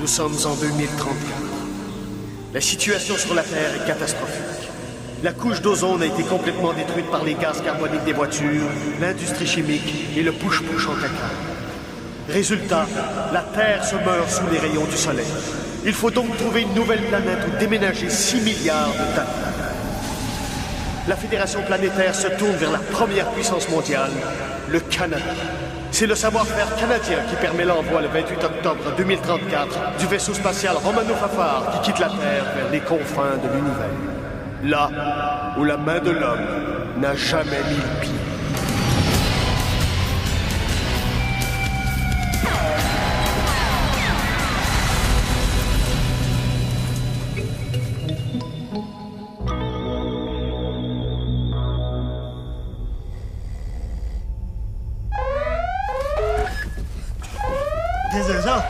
Nous sommes en 2034. La situation sur la Terre est catastrophique. La couche d'ozone a été complètement détruite par les gaz carboniques des voitures, l'industrie chimique et le push-push en caca. Résultat, la Terre se meurt sous les rayons du Soleil. Il faut donc trouver une nouvelle planète où déménager 6 milliards de tonnes. La Fédération planétaire se tourne vers la première puissance mondiale, le Canada. C'est le savoir-faire canadien qui permet l'envoi le 28 octobre 2034 du vaisseau spatial Romano Fafard qui quitte la Terre vers les confins de l'univers. Là où la main de l'homme n'a jamais mis le pied. Qu'est-ce que c'est ça?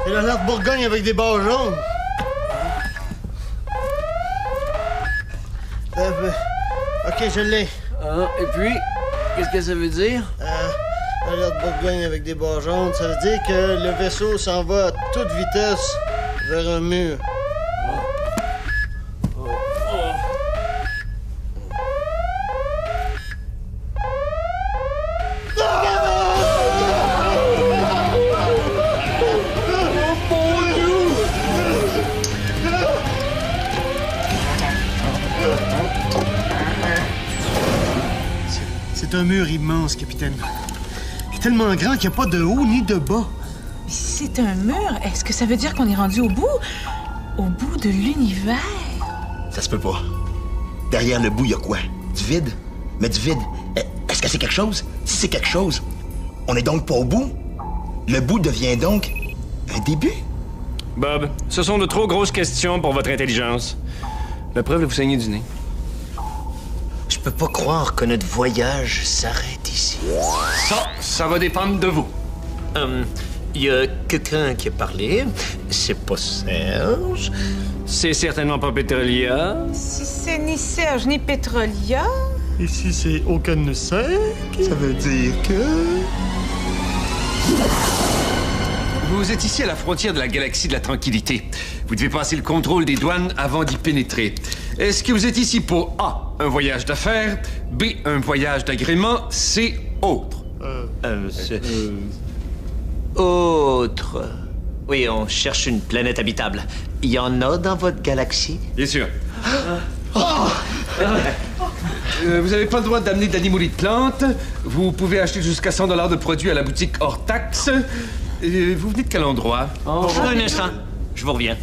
C'est l'alerte Bourgogne avec des barres jaunes. Ok, je l'ai. Ah, et puis, qu'est-ce que ça veut dire? Alerte Bourgogne avec des barres jaunes, ça veut dire que le vaisseau s'en va à toute vitesse vers un mur. C'est un mur immense, capitaine. Il est tellement grand qu'il n'y a pas de haut ni de bas. C'est un mur? Est-ce que ça veut dire qu'on est rendu au bout? Au bout de l'univers? Ça se peut pas. Derrière le bout, il y a quoi? Du vide? Mais du vide, est-ce que c'est quelque chose? Si c'est quelque chose, on est donc pas au bout? Le bout devient donc un début? Bob, ce sont de trop grosses questions pour votre intelligence. La preuve, vous saignez du nez. Je peux pas croire que notre voyage s'arrête ici. Ça va dépendre de vous. Il y a quelqu'un qui a parlé. C'est pas Serge. C'est certainement pas Petrolia. Si c'est ni Serge ni Petrolia... Ici, c'est aucun ne sait. Ça veut dire que... Vous êtes ici à la frontière de la galaxie de la Tranquillité. Vous devez passer le contrôle des douanes avant d'y pénétrer. Est-ce que vous êtes ici pour A, un voyage d'affaires, B, un voyage d'agrément, C, autre? Autre. Oui, on cherche une planète habitable. Il y en a dans votre galaxie? Bien sûr. Vous n'avez pas le droit d'amener d'animaux et de plantes. Vous pouvez acheter jusqu'à 100 $ de produits à la boutique hors taxe. Vous venez de quel endroit? Un instant, je vous reviens.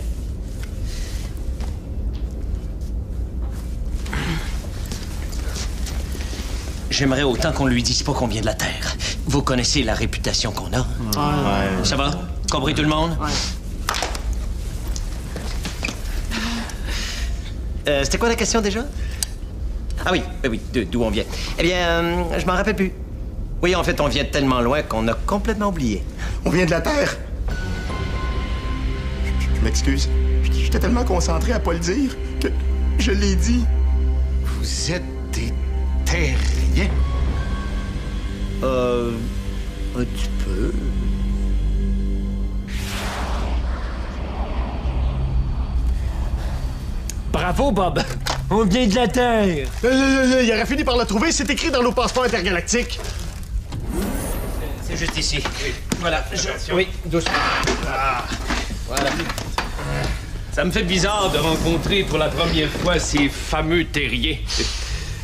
J'aimerais autant qu'on lui dise pas qu'on vient de la Terre. Vous connaissez la réputation qu'on a. Ouais. Ça va? Compris tout le monde? Ouais. C'était quoi la question déjà? Ah oui, d'où on vient. Eh bien, je m'en rappelle plus. Oui, en fait, on vient de tellement loin qu'on a complètement oublié. On vient de la Terre. Je m'excuse. J'étais tellement concentré à pas le dire que je l'ai dit. Vous êtes des terriens? Un petit peu. Bravo, Bob! On vient de la Terre! Il aurait fini par la trouver, c'est écrit dans nos passeports intergalactiques. C'est juste ici. Oui. Voilà. Oui, doucement. Voilà. Ça me fait bizarre de rencontrer pour la première fois ces fameux terriers.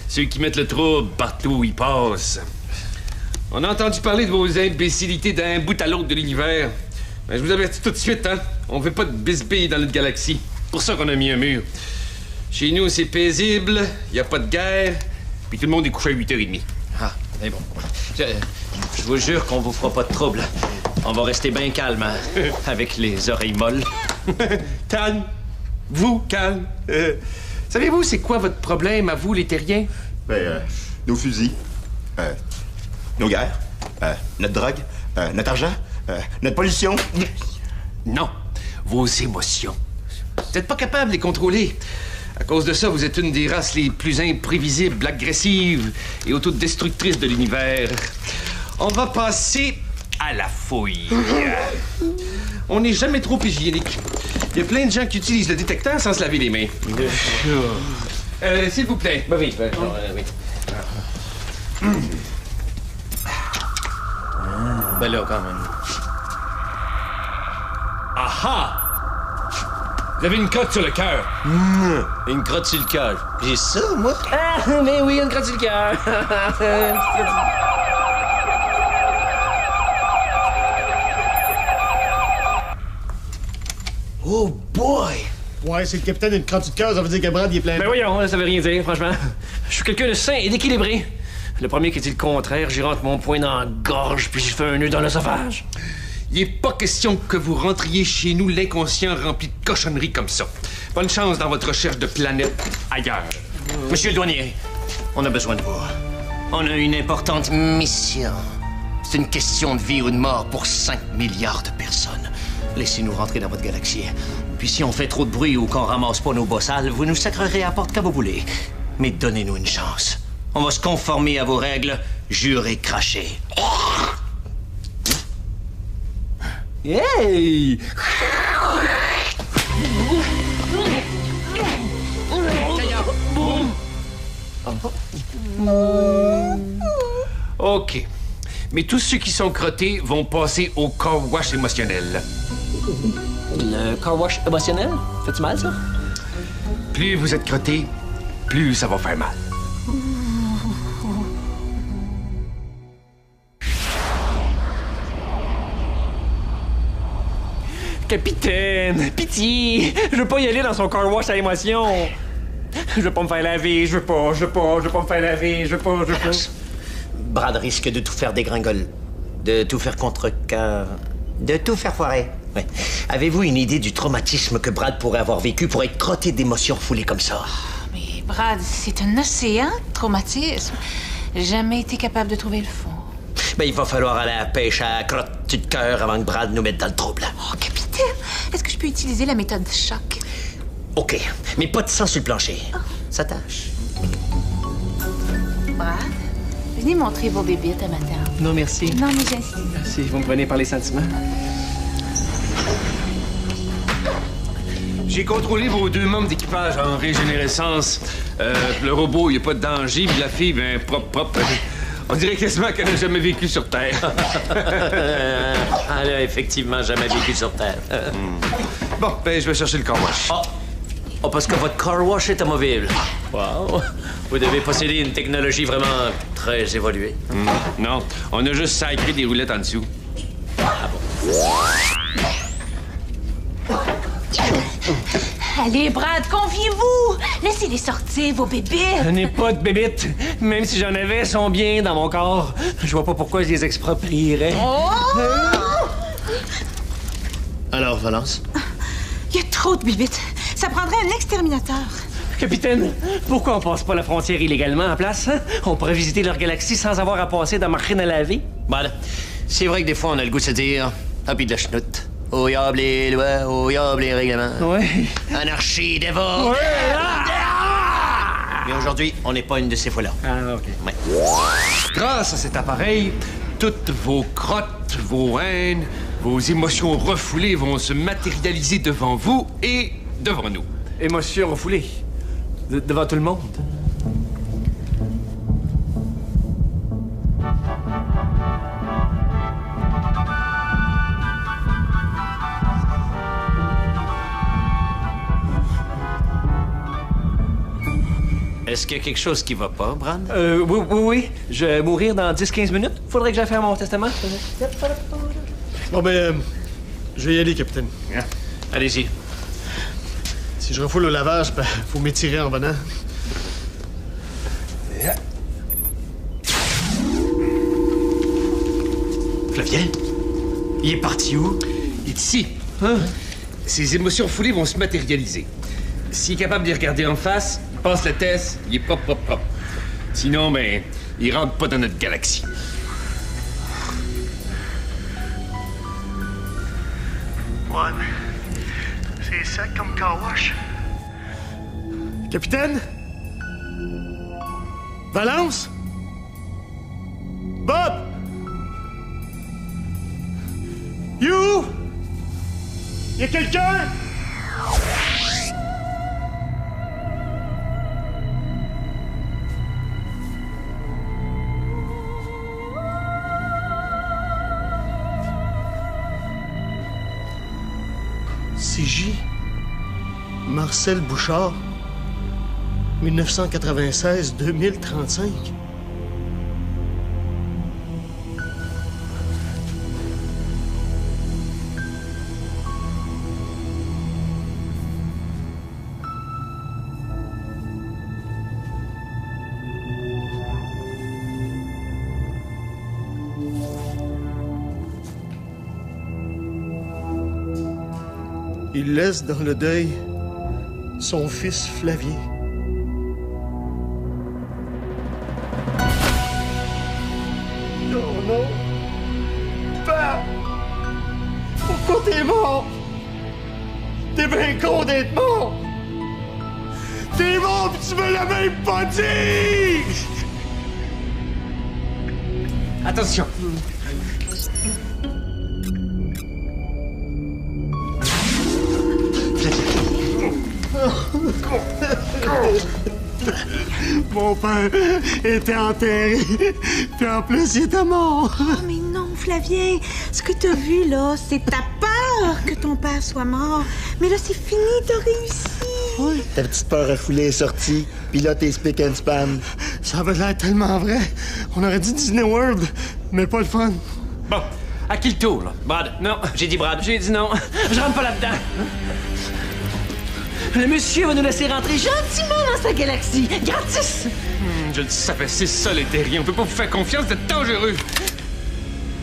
Ceux qui mettent le trouble partout où ils passent. On a entendu parler de vos imbécilités d'un bout à l'autre de l'univers. Mais je vous avertis tout de suite, hein. On veut pas de bisbilles dans notre galaxie. Pour ça qu'on a mis un mur. Chez nous, c'est paisible, y a pas de guerre, puis tout le monde est couché à 8h30. Ah, c'est bon. Je vous jure qu'on vous fera pas de trouble. On va rester bien calme, hein, avec les oreilles molles. Calme. Vous, calme. Savez-vous c'est quoi votre problème, à vous, les terriens? Nos fusils, nos guerres, notre drogue, notre argent, notre pollution. Non, vos émotions. Vous n'êtes pas capable de les contrôler. À cause de ça, vous êtes une des races les plus imprévisibles, agressives et autodestructrices de l'univers. On va passer à la fouille. On n'est jamais trop hygiénique. Il y a plein de gens qui utilisent le détecteur sans se laver les mains. S'il vous plaît. Ben oui, oui. Ben là, quand même. Aha! Vous avez une crotte sur le cœur. Une crotte sur le cœur. J'ai ça, moi? Ah, mais oui, une crotte sur le cœur. Oh boy! Ouais, c'est le capitaine d'une crotte de cœur, ça veut dire que Brad, il est plein. Ben voyons, ça veut rien dire, franchement. Je suis quelqu'un de sain et d'équilibré. Le premier qui dit le contraire, j'y rentre mon poing dans la gorge puis j'y fais un nœud dans l'œsophage. Il n'est pas question que vous rentriez chez nous l'inconscient rempli de cochonneries comme ça. Bonne chance dans votre recherche de planète ailleurs. Monsieur le douanier, on a besoin de vous. On a une importante mission. C'est une question de vie ou de mort pour 5 milliards de personnes. Laissez-nous rentrer dans votre galaxie. Puis si on fait trop de bruit ou qu'on ramasse pas nos bossales, vous nous sacrerez à la porte quand vous voulez. Mais donnez-nous une chance. On va se conformer à vos règles, jurer cracher. Hey! OK. Mais tous ceux qui sont crottés vont passer au car wash émotionnel. Le car wash émotionnel? Fait-tu mal, ça? Plus vous êtes crotté, plus ça va faire mal. Capitaine, pitié! Je veux pas y aller dans son car wash à émotion. Je veux pas me faire laver, je veux pas me faire laver, je veux pas. Brad risque de tout faire dégringoler, de tout faire contre-cœur, de tout faire foirer. Ouais. Avez-vous une idée du traumatisme que Brad pourrait avoir vécu pour être crotté d'émotions foulées comme ça? Mais Brad, c'est un océan de traumatisme. J'ai jamais été capable de trouver le fond. Ben, il va falloir aller à la pêche à la crotte de cœur avant que Brad nous mette dans le trouble. Oh, capitaine, est-ce que je peux utiliser la méthode choc? OK, mais pas de sang sur le plancher. Ça tâche. Brad, venez montrer vos bébites à madame. Non, merci. Non, mais j'insiste. Merci, vous me prenez par les sentiments. J'ai contrôlé vos 2 membres d'équipage en régénérescence. Le robot, il n'y a pas de danger, puis la fille, ben, propre. On dirait quasiment qu'elle n'a jamais vécu sur Terre. Elle a effectivement jamais vécu sur Terre. Bon, ben, je vais chercher le car wash. Oh, parce que votre car wash est amovible. Wow. Vous devez posséder une technologie vraiment très évoluée. Non, on a juste sacré des roulettes en dessous. Allez, Brad, confiez-vous! Laissez-les sortir, vos bébites! Je n'ai pas de bébites. Même si j'en avais, elles sont bien dans mon corps. Je vois pas pourquoi je les exproprierais. Oh! Alors, Valence? Il y a trop de bébites. Ça prendrait un exterminateur. Capitaine, pourquoi on passe pas la frontière illégalement en place? Hein? On pourrait visiter leur galaxie sans avoir à passer dans ma machine à laver. Voilà. C'est vrai que des fois, on a le goût de se dire « Ah, puis de la chenoute. Oh, yab les lois, oh, yab les règlements. » Ouais. Anarchie dévore. Ouais. Mais aujourd'hui, on n'est pas une de ces fois-là. Ah, OK. Ouais. Grâce à cet appareil, toutes vos crottes, vos haines, vos émotions refoulées vont se matérialiser devant vous et devant nous. Émotion refoulée. Devant tout le monde. Est-ce qu'il y a quelque chose qui va pas, Brad? Oui. Je vais mourir dans 10-15 minutes. Faudrait que j'aille faire mon testament. Bon, ben, je vais y aller, capitaine. Allez-y. Si je refoule au lavage, ben, faut m'étirer en venant. Flavien? Il est parti où? Il est ici. Hein? Ces émotions foulées vont se matérialiser. S'il est capable de les regarder en face, il passe le test, il est propre. Sinon, ben, il rentre pas dans notre galaxie. Ouais, c'est ça comme car wash. Capitaine? Valence? Bob? You? Y a quelqu'un? CJ. Marcel Bouchard. 1996-2035. Il laisse dans le deuil son fils Flavien. Non, non. Père! Pourquoi t'es mort? T'es bien con d'être mort! T'es mort pis tu me l'as même pas dit! Attention. Mon père était enterré, puis en plus, il était mort. Oh, mais non, Flavien. Ce que t'as vu, là, c'est ta peur que ton père soit mort. Mais là, c'est fini, t'as réussi. Oui. Ta petite peur refoulée est sortie, puis là, t'es spick and span. Ça avait l'air tellement vrai. On aurait dit Disney World, mais pas le fun. Bon, à qui le tour, là? Brad. Non, j'ai dit Brad. J'ai dit non. Je rentre pas là-dedans. Le monsieur va nous laisser rentrer gentiment dans sa galaxie. Gratis! Je le savais, c'est ça les terriens. On peut pas vous faire confiance, vous êtes dangereux.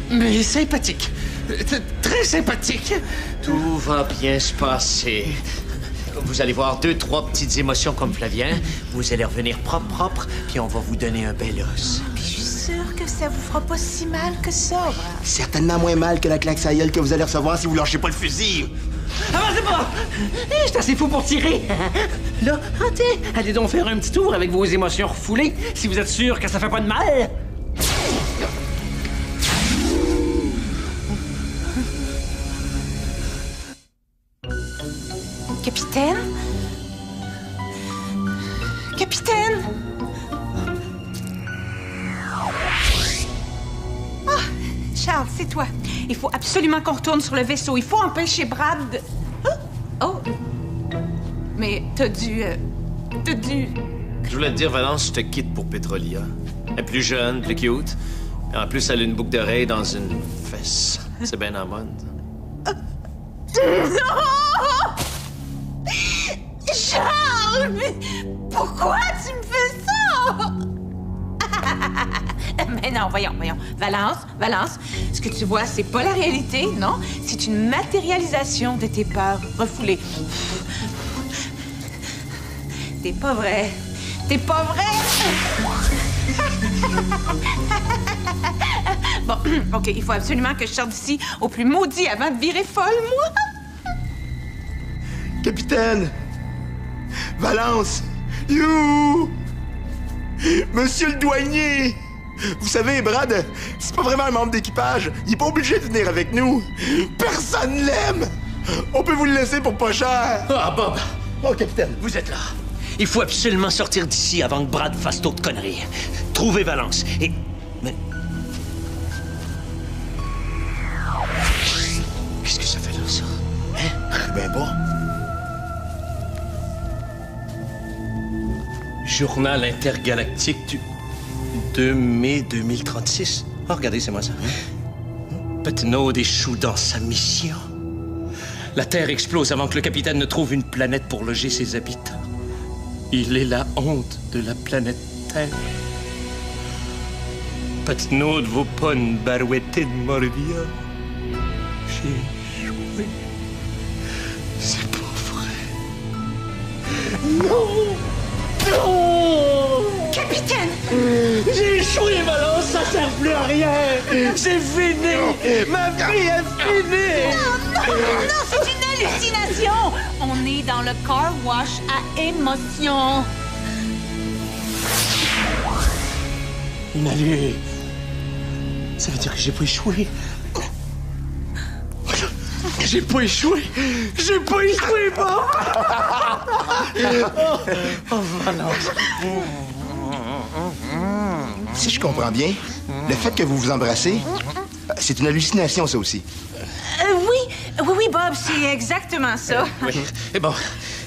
Mais sympathique. Très sympathique. Tout va bien se passer. Vous allez voir 2-3 petites émotions comme Flavien. Vous allez revenir propre, puis on va vous donner un bel os. Puis je suis sûre que ça vous fera pas si mal que ça, Brad. Certainement moins mal que la claque à gueule que vous allez recevoir si vous lâchez pas le fusil. Avancez pas! Je suis assez fou pour tirer. Là, allez donc faire un petit tour avec vos émotions refoulées, si vous êtes sûr que ça fait pas de mal. Capitaine? Capitaine? Ah, Charles, c'est toi. Il faut absolument qu'on retourne sur le vaisseau. Il faut empêcher Brad de... Oh! Mais t'as dû... Je voulais te dire, Valence, je te quitte pour Petrolia. Elle est plus jeune, plus cute. Et en plus, elle a une boucle d'oreille dans une fesse. C'est bien en mode. Non! Charles! Mais pourquoi tu me fais ça? Mais non, voyons. Valence, ce que tu vois, c'est pas la réalité, non? C'est une matérialisation de tes peurs refoulées. T'es pas vrai. Bon, OK, il faut absolument que je sorte d'ici au plus maudit avant de virer folle, moi. Capitaine! Valence! You! Monsieur le douanier! Vous savez, Brad, c'est pas vraiment un membre d'équipage. Il est pas obligé de venir avec nous. Personne l'aime! On peut vous le laisser pour pas cher. Ah, Bob! Oh, capitaine! Vous êtes là. Il faut absolument sortir d'ici avant que Brad fasse d'autres conneries. Trouvez Valence et... Mais... Qu'est-ce que ça fait là, ça? Hein? Ben pas. Journal intergalactique du 2 mai 2036. Oh, regardez, c'est moi ça. Petnaud échoue dans sa mission. La Terre explose avant que le capitaine ne trouve une planète pour loger ses habitants. Il est la honte de la planète Terre. Petnaud ne vaut pas une barouette de Morvia. J'ai échoué. C'est pas vrai. Non! Non! Capitaine! J'ai échoué, Valence, ça sert plus à rien! C'est fini! Ma vie est finie! Non, c'est une hallucination! On est dans le car wash à émotion. Une allure. Ça veut dire que j'ai pas échoué. OK. J'ai pas échoué! J'ai pas échoué, Bob! Si je comprends bien, le fait que vous vous embrassez, c'est une hallucination, ça aussi. Oui, Bob, c'est exactement ça. Oui. Et bon,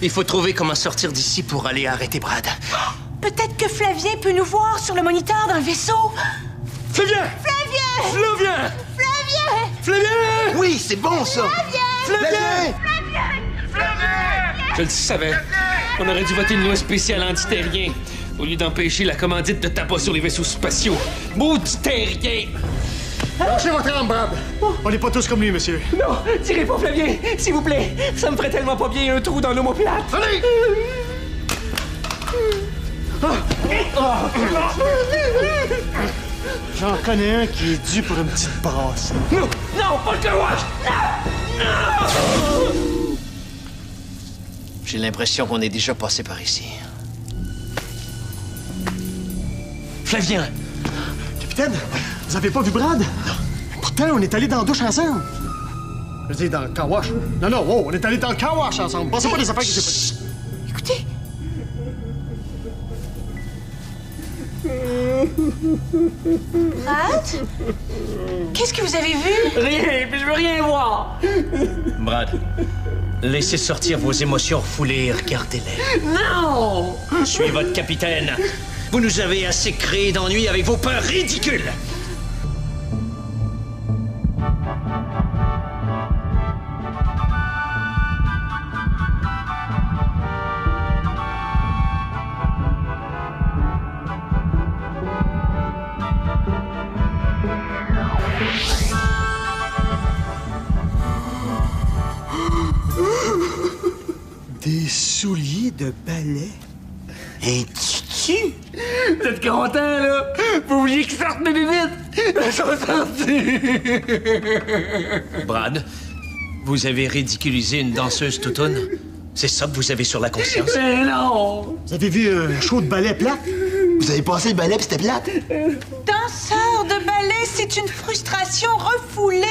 il faut trouver comment sortir d'ici pour aller arrêter Brad. Peut-être que Flavien peut nous voir sur le moniteur dans le vaisseau. Flavien! Oui, c'est bon, ça! Flavien! Je le savais. On aurait dû voter une loi spéciale anti-terrien au lieu d'empêcher la commandite de tabac sur les vaisseaux spatiaux. Maudit terrien! Lâchez votre arme, Brad! On n'est pas tous comme lui, monsieur. Non, tirez pas Flavien, s'il vous plaît. Ça me ferait tellement pas bien un trou dans l'omoplate. Allez! J'en connais un qui est dû pour une petite brasse. Non, pas le carouage! J'ai l'impression qu'on est déjà passé par ici. Flavien! Capitaine, vous avez pas vu Brad? Non. Pourtant, on est allés dans la douche ensemble. Je veux dire, dans le car wash. Non, on est allés dans le car wash ensemble. Pensez pas des affaires que j'ai pas dit. Écoutez. Brad? Qu'est-ce que vous avez vu? Rien, puis je veux rien voir. Brad, laissez sortir vos émotions refoulées et regardez-les. Non! Je suis votre capitaine. Vous nous avez assez créé d'ennuis avec vos peurs ridicules. Des souliers de ballet? Un tutu? Vous êtes content, là? Vous vouliez qu'ils sortent mes bébites? Elles sont sorties! Brad, vous avez ridiculisé une danseuse toutoune? C'est ça que vous avez sur la conscience? Mais non! Vous avez vu un show de ballet plat? Vous avez passé le ballet pis c'était plate? Danseur de ballet, c'est une frustration refoulée.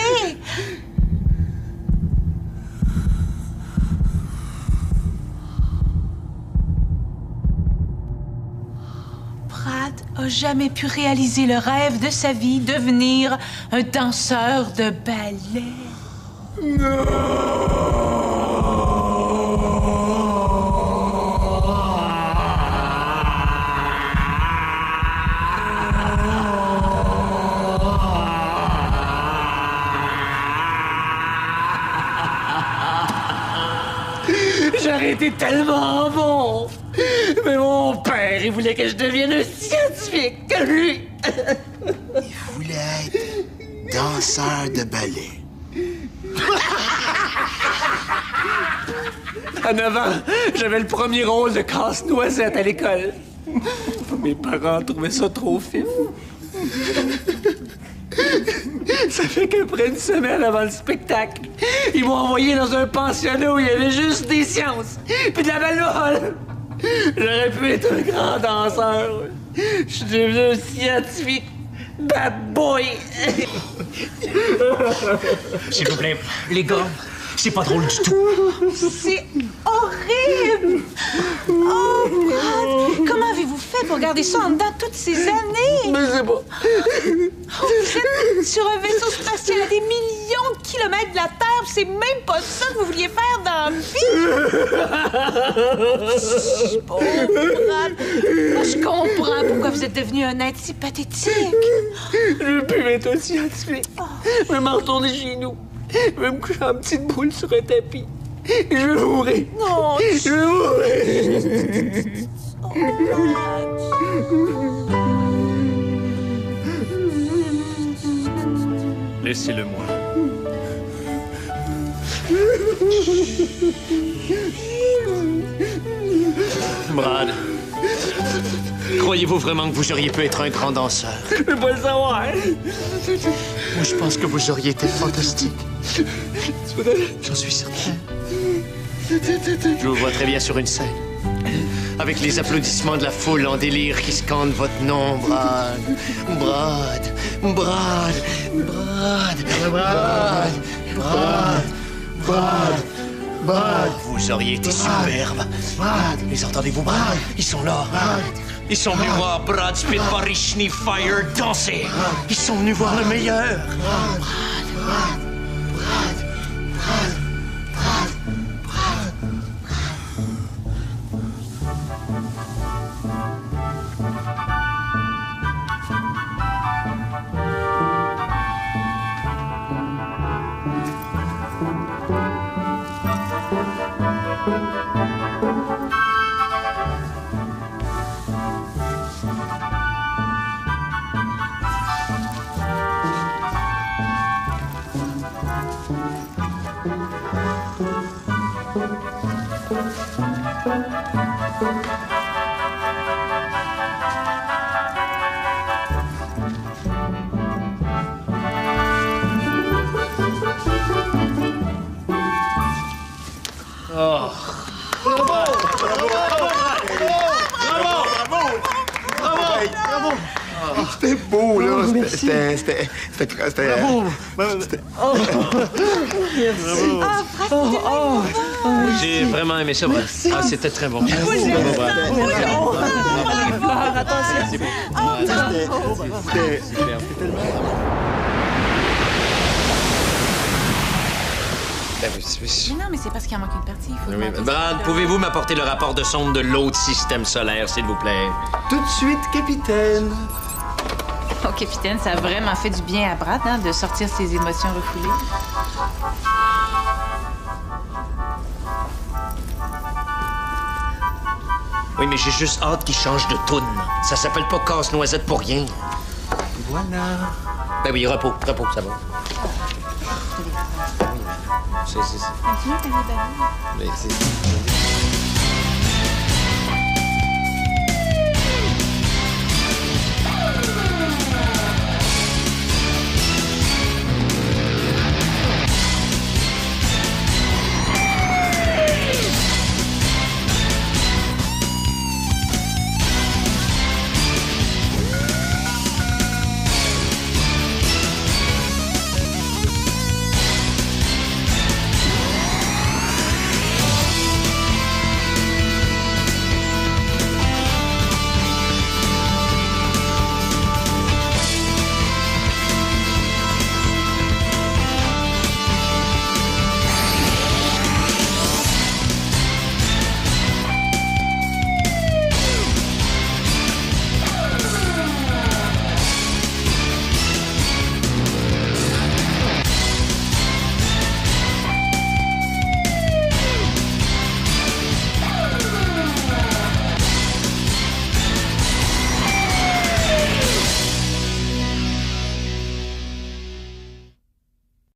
Brad a jamais pu réaliser le rêve de sa vie, devenir un danseur de ballet. J'aurais été tellement bon! Mais mon père, il voulait que je devienne un scientifique comme lui! Il voulait être danseur de ballet. À 9 ans, j'avais le premier rôle de casse-noisette à l'école. Mes parents trouvaient ça trop fif. Ça fait qu'après une semaine avant le spectacle, ils m'ont envoyé dans un pensionnat où il y avait juste des sciences puis de la balle. J'aurais pu être un grand danseur. Je suis devenu un scientifique bad boy. S'il vous plaît, les gars, c'est pas drôle du tout. C'est horrible! Oh, Brad! Comment avez-vous fait pour garder ça en dedans toutes ces années? Je sais pas. Oh, vous êtes sur un vaisseau spatial à des millions de kilomètres de la Terre, c'est même pas ça que vous vouliez faire dans la vie! Pauvre Brad! Moi, je comprends pourquoi vous êtes devenu un être si pathétique. Je veux plus être un scientifique. Je veux m'en retourner chez nous. Je veux me coucher en petite boule sur un tapis. Je veux mourir. Non! Je veux mourir. Laissez-le-moi. Brad, croyez-vous vraiment que vous auriez pu être un grand danseur? Je veux pas le savoir. Moi, je pense que vous auriez été fantastique. J'en suis certain. Je vous vois très bien sur une scène. Avec les applaudissements de la foule en délire qui scande votre nom, Brad. Brad. Brad. Brad. Brad. Brad. Brad! Vous auriez été superbe. Brad! Les entendez-vous, Brad? Ils sont là. Ils sont venus voir Brad Spitbarishny Fire danser. Ils sont venus voir le meilleur. C'était beau, là. C'était... Bravo! J'ai vraiment aimé ça, Brad. Ah, c'était très bon. Bravo, Brad. Mais non, mais c'est parce qu'il en manque une partie. Il faut Oui, demander Brad, si- pouvez-vous m'apporter le rapport de sonde de l'autre système solaire, s'il vous plaît? Tout de suite, capitaine. Oh, capitaine, ça a vraiment fait du bien à Brad, hein, de sortir ses émotions refoulées. Oui, mais j'ai juste hâte qu'il change de toune. Ça s'appelle pas Casse-Noisette pour rien. Voilà. Ben oui, repos, ça va. C'est... Continue ta vie, David. Mais c'est...